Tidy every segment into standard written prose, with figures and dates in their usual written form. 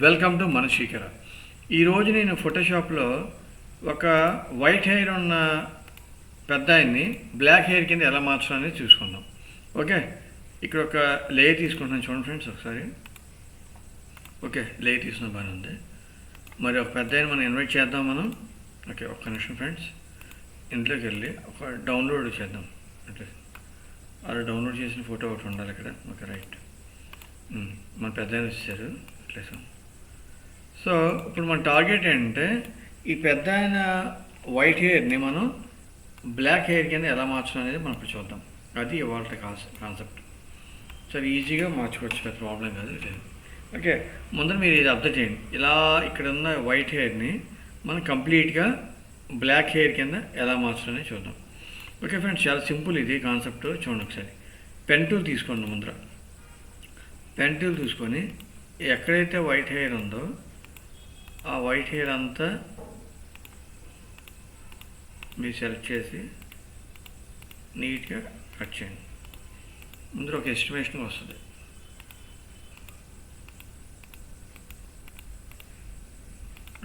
Welcome to manasrikara. ఈరోజు నేను ఫోటోషాప్లో ఒక వైట్ హెయిర్ ఉన్న పెద్ద ఆయన్ని బ్లాక్ హెయిర్ కింద ఎలా మార్చడం అనేది చూసుకుందాం. ఓకే, ఇక్కడ ఒక లేయర్ తీసుకుంటున్నాను చూడండి ఫ్రెండ్స్ ఒకసారి. ఓకే, లేయర్ తీసుకున్న బాగానే ఉంది. మరి ఒక పెద్ద ఆయన మనం ఇన్వైట్ చేద్దాం మనం. ఓకే, ఒక్క నిమిషం ఫ్రెండ్స్. ఇంట్లోకి వెళ్ళి ఒక డౌన్లోడ్ చేద్దాం. అంటే అలా డౌన్లోడ్ చేసిన ఫోటో ఒకటి ఉండాలి ఇక్కడ. Okay, right. మన పెద్ద ఆయన వచ్చారు అట్లా. సో ఇప్పుడు మన టార్గెట్ ఏంటంటే ఈ పెద్ద ఆయన వైట్ హెయిర్ని మనం బ్లాక్ హెయిర్ కింద ఎలా మార్చడం అనేది మనం ఇప్పుడు చూద్దాం. అది ఇవాళ కాన్సెప్ట్. సరే, ఈజీగా మార్చుకోవచ్చు, పెద్ద ప్రాబ్లం కాదు. ఓకే, ముందర మీరు ఇది అర్థం చేయండి. ఇలా ఇక్కడ ఉన్న వైట్ హెయిర్ని మనం కంప్లీట్గా బ్లాక్ హెయిర్ కింద ఎలా మార్చడం అనేది చూద్దాం. ఓకే ఫ్రెండ్స్, చాలా సింపుల్ ఇది కాన్సెప్ట్. చూడండి ఒకసారి. పెన్ టూల్ తీసుకోండి. ముందర పెన్ టూల్ తీసుకొని ఎక్కడైతే వైట్ హెయిర్ ఉందో ఆ వైట్ హెయిర్ అంతా మీరు సెలెక్ట్ చేసి నీట్గా కట్ చేయండి. ముందర ఒక ఎస్టిమేషన్ వస్తుంది.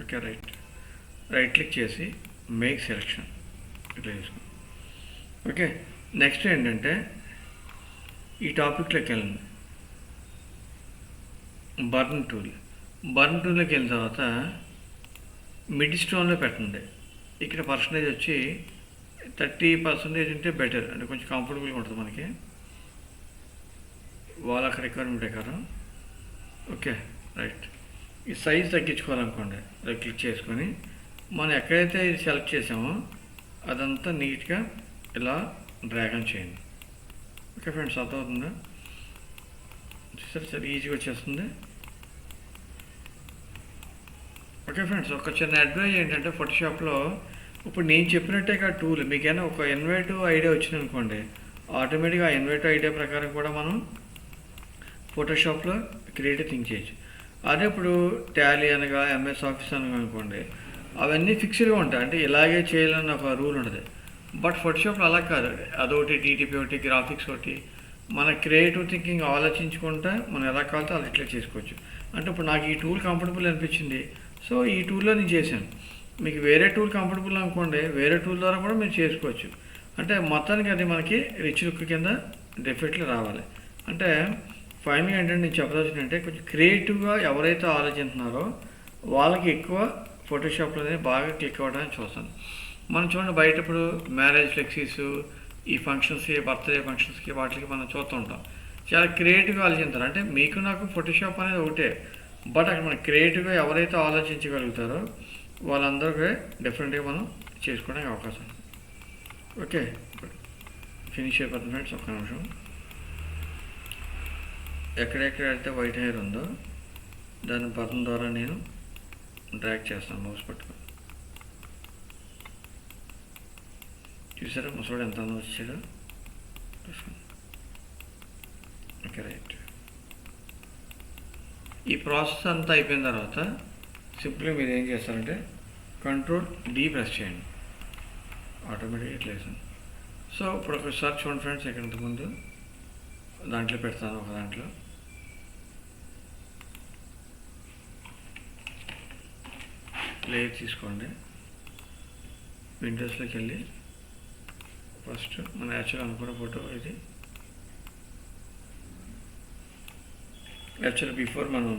ఓకే, రైట్ క్లిక్ చేసి మేక్ సెలెక్షన్ ఇట్లా చేసుకోండి. ఓకే, నెక్స్ట్ ఏంటంటే ఈ టాపిక్లోకి వెళ్ళండి. బర్న్ టూల్లోకి వెళ్ళిన తర్వాత మిడ్ స్టోన్లో పెట్టండి. ఇక్కడ పర్సంటేజ్ వచ్చి 30% ఉంటే బెటర్, అంటే కొంచెం కంఫర్టబుల్గా ఉంటుంది మనకి వాళ్ళ రిక్వైర్మెంట్ ప్రకారం. Okay, right. ఈ సైజ్ తగ్గించుకోవాలనుకోండి, అది క్లిక్ చేసుకొని మనం ఎక్కడైతే ఇది సెలెక్ట్ చేసామో అదంతా నీట్గా ఇలా డ్రాగన్ చేయండి. ఓకే ఫ్రెండ్స్, అర్థమవుతుందా? సరే ఈజీగా వచ్చేస్తుంది. ఓకే ఫ్రెండ్స్, ఒక చిన్న అడ్వైజ్ ఏంటంటే ఫోటోషాప్లో ఇప్పుడు నేను చెప్పినట్టే టూల్ మీకైనా ఒక ఇన్వైటివ్ ఐడియా వచ్చింది అనుకోండి, ఆటోమేటిక్గా ఆ ఇన్వైటివ్ ఐడియా ప్రకారం కూడా మనం ఫోటోషాప్లో క్రియేటివ్ థింక్ చేయొచ్చు. అదే ఇప్పుడు టాలీ అనగా ఎంఎస్ ఆఫీస్ అనగా అనుకోండి, అవన్నీ ఫిక్స్డ్గా ఉంటాయి. అంటే ఇలాగే చేయాలని ఒక రూల్ ఉంటుంది. బట్ ఫోటోషాప్లో అలా కాదు. అదొకటి టీటీపీ ఒకటి, గ్రాఫిక్స్ ఒకటి, మన క్రియేటివ్ థింకింగ్ ఆలోచించుకుంటే మనం ఎలా కావాలో అలా ఇట్లా చేసుకోవచ్చు. అంటే ఇప్పుడు నాకు ఈ టూల్ కంఫర్టబుల్ అనిపించింది, సో ఈ టూల్లో నేను చేశాను. మీకు వేరే టూల్ కంఫర్టబుల్ అనుకోండి, వేరే టూల్ ద్వారా కూడా మీరు చేసుకోవచ్చు. అంటే మొత్తానికి అది మనకి రిచ్ లుక్ కింద డెఫినెట్లీ రావాలి. అంటే ఫైనల్గా ఏంటంటే నేను చెప్పదలుచుకుంటే కొంచెం క్రియేటివ్గా ఎవరైతే ఆలోచిస్తున్నారో వాళ్ళకి ఎక్కువ ఫోటోషాప్లోనే బాగా క్లిక్ అవ్వడానికి చూస్తాను. మనం చూడండి, బయట ఇప్పుడు మ్యారేజ్ ఫ్లెక్సీస్, ఈ ఫంక్షన్స్కి, బర్త్డే ఫంక్షన్స్కి, వాటికి మనం చూస్తూ ఉంటాం. చాలా క్రియేటివ్గా ఆలోచిస్తారు. అంటే మీకు నాకు ఫోటోషాప్ అనేది ఒకటే, బట్ అక్కడ మనం క్రియేటివ్గా ఎవరైతే ఆలోచించగలుగుతారో వాళ్ళందరికీ డిఫరెంట్గా మనం చేసుకోవడానికి అవకాశం. ఓకే, ఫినిష్ అయిపోతుంది ఫ్రెండ్స్. ఒక్క నిమిషం. ఎక్కడెక్కడైతే వైట్ హెయిర్ ఉందో దాని బటన్ ద్వారా నేను డ్రాగ్ చేస్తాను మౌస్ పట్టుకొని. చూసారా ముసలోడు ఎంత అందం వచ్చాడో. Okay, right. ఈ ప్రాసెస్ అంతా అయిపోయిన తర్వాత సింపుల్గా మీరు ఏం చేస్తారంటే Ctrl+D ప్రెస్ చేయండి, ఆటోమేటిక్గా ఇట్లా వేసాను. సో ఇప్పుడు ఒకసారి చూడండి ఫ్రెండ్స్, ఇక్కడ ముందు దాంట్లో పెడతాను. ఒక దాంట్లో లేయర్ తీసుకోండి. విండోస్లోకి వెళ్ళి ఫస్ట్ మన యాక్చువల్ అనుకున్న ఫోటో ఇది. యాక్చువల్ బిఫోర్ మనం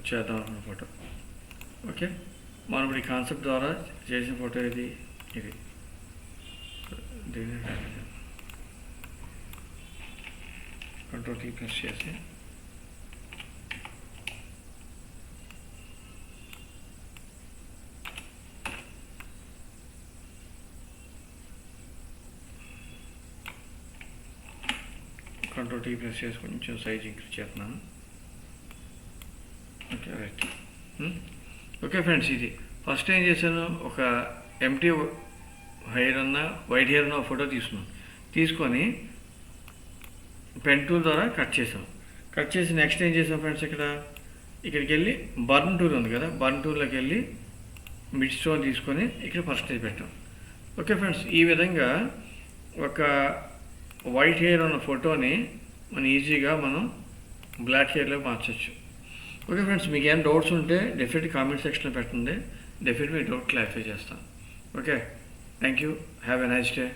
చేద్దాం అనుకున్న ఫోటో. ఓకే, మనం ఇప్పుడు ఈ కాన్సెప్ట్ ద్వారా చేసిన ఫోటో ఇది. దీన్ని Ctrl+T ప్రెస్ చేసి Ctrl+T ప్రెస్ చేసి కొంచెం సైజ్ ఇంక్రీజ్ చేస్తున్నాను. Okay, right. ఓకే ఫ్రెండ్స్, ఇది ఫస్ట్ ఏం చేశాను, ఒక ఎంటీ హెయిర్ ఉన్న వైట్ హెయిర్ ఉన్న ఫోటో తీసుకొని పెన్ టూల్ ద్వారా కట్ చేసి నెక్స్ట్ ఏం చేసాం ఫ్రెండ్స్, ఇక్కడికి వెళ్ళి బర్న్ టూల్ ఉంది కదా, బర్న్ టూల్లోకి వెళ్ళి మిడ్ స్టోన్ తీసుకొని ఇక్కడ పర్సంటేజ్ పెట్టాం. ఓకే ఫ్రెండ్స్, ఈ విధంగా ఒక వైట్ హెయిర్ ఉన్న ఫోటోని మనం ఈజీగా మనం బ్లాక్ హెయిర్లో మార్చచ్చు. ఓకే ఫ్రెండ్స్, మీకు ఏమైనా డౌట్స్ ఉంటే డెఫినెట్లీ కామెంట్ సెక్షన్లో పెట్టండి. డెఫినెట్లీ మీ డౌట్ క్లారిఫై చేస్తాను. Okay, thank you. Have a nice day.